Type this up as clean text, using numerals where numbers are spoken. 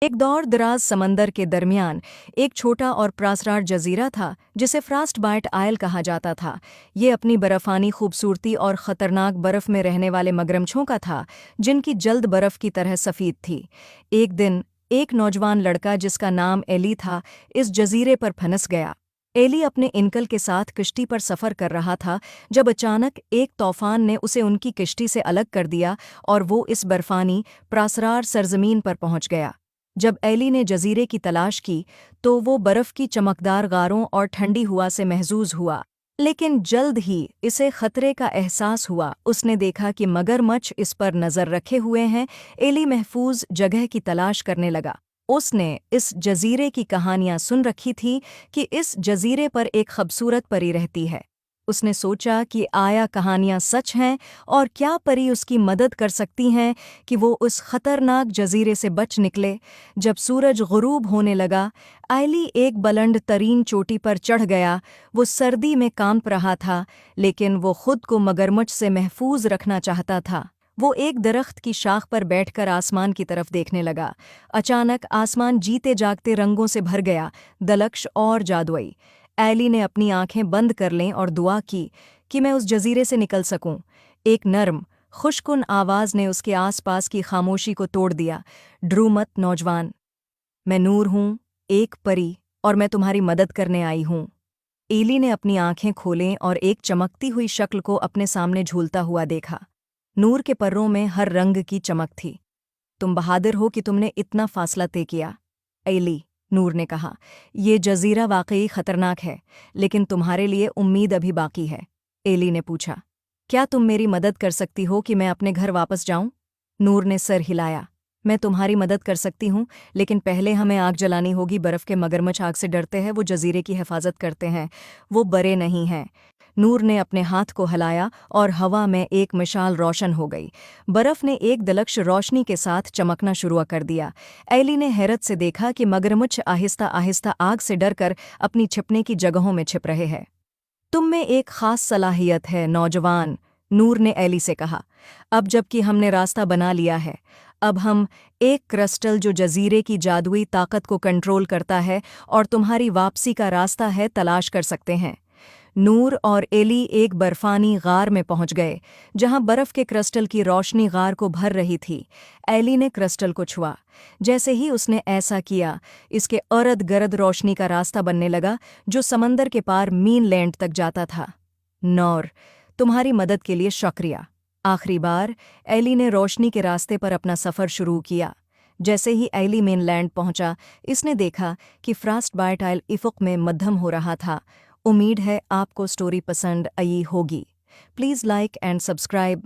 एक दौर दराज समंदर के दरमियान एक छोटा और प्रासरार जजीरा था जिसे फ्रास्ट बाइट आयल कहा जाता था। ये अपनी बर्फानी खूबसूरती और ख़तरनाक बर्फ़ में रहने वाले मगरमच्छों का था, जिनकी जल्द बर्फ़ की तरह सफ़ीद थी। एक दिन एक नौजवान लड़का जिसका नाम एली था, इस जजीरे पर फंस गया। एली अपने इनकल के साथ किश्ती पर सफ़र कर रहा था जब अचानक एक तूफान ने उसे उनकी किश्ती से अलग कर दिया और वो इस बर्फानी प्रासरार सरजमीन पर पहुंच गया। जब एली ने जजीरे की तलाश की तो वो बर्फ की चमकदार गारों और ठंडी हवा से महजूज हुआ, लेकिन जल्द ही इसे खतरे का एहसास हुआ। उसने देखा कि मगरमच्छ इस पर नज़र रखे हुए हैं। एली महफूज जगह की तलाश करने लगा। उसने इस जजीरे की कहानियां सुन रखी थी कि इस जजीरे पर एक खूबसूरत परी रहती है। उसने सोचा कि आया कहानियां सच हैं और क्या परी उसकी मदद कर सकती हैं कि वो उस खतरनाक जजीरे से बच निकले। जब सूरज गुरूब होने लगा, आयली एक बुलंद तरीन चोटी पर चढ़ गया। वो सर्दी में कांप रहा था, लेकिन वो खुद को मगरमच्छ से महफूज रखना चाहता था। वो एक दरख्त की शाख पर बैठकर आसमान की तरफ देखने लगा। अचानक आसमान जीते जागते रंगों से भर गया, दलक्ष और जादुई। एली ने अपनी आंखें बंद कर लें और दुआ की कि मैं उस जजीरे से निकल सकूं। एक नर्म, खुशकुन आवाज़ ने उसके आसपास की खामोशी को तोड़ दिया। डरो मत नौजवान, मैं नूर हूँ, एक परी, और मैं तुम्हारी मदद करने आई हूँ। एली ने अपनी आंखें खोलें और एक चमकती हुई शक्ल को अपने सामने झूलता हुआ देखा। नूर के पर्रों में हर रंग की चमक थी। तुम बहादुर हो कि तुमने इतना फासला तय किया, एली, नूर ने कहा। ये जजीरा वाकई खतरनाक है, लेकिन तुम्हारे लिए उम्मीद अभी बाकी है। एली ने पूछा, क्या तुम मेरी मदद कर सकती हो कि मैं अपने घर वापस जाऊं? नूर ने सर हिलाया। मैं तुम्हारी मदद कर सकती हूँ, लेकिन पहले हमें आग जलानी होगी। बर्फ के मगरमच्छ आग से डरते हैं, वो जजीरे की हिफाजत करते हैं, वो बड़े नहीं हैं। नूर ने अपने हाथ को हिलाया और हवा में एक मिसाल रोशन हो गई। बर्फ ने एक दलक्ष रोशनी के साथ चमकना शुरू कर दिया। एली ने हैरत से देखा कि मगरमच्छ आहिस्ता आहिस्ता आग से डरकर अपनी छिपने की जगहों में छिप रहे हैं। तुम में एक खास सलाहियत है नौजवान, नूर ने एली से कहा। अब जबकि हमने रास्ता बना लिया है, अब हम एक क्रिस्टल जो जजीरे की जादुई ताकत को कंट्रोल करता है और तुम्हारी वापसी का रास्ता है तलाश कर सकते हैं। नूर और एली एक बर्फानी गार में पहुंच गए, जहां बर्फ के क्रिस्टल की रोशनी गार को भर रही थी। एली ने क्रिस्टल को छुआ। जैसे ही उसने ऐसा किया, इसके इर्द गिर्द रोशनी का रास्ता बनने लगा जो समंदर के पार मीनलैंड तक जाता था। नूर, तुम्हारी मदद के लिए शुक्रिया। आखिरी बार एली ने रोशनी के रास्ते पर अपना सफ़र शुरू किया। जैसे ही एली मेनलैंड पहुंचा, इसने देखा कि फ्रास्ट बाइट आइल इफ़ुक में मध्यम हो रहा था। उम्मीद है आपको स्टोरी पसंद आई होगी। Please like and subscribe.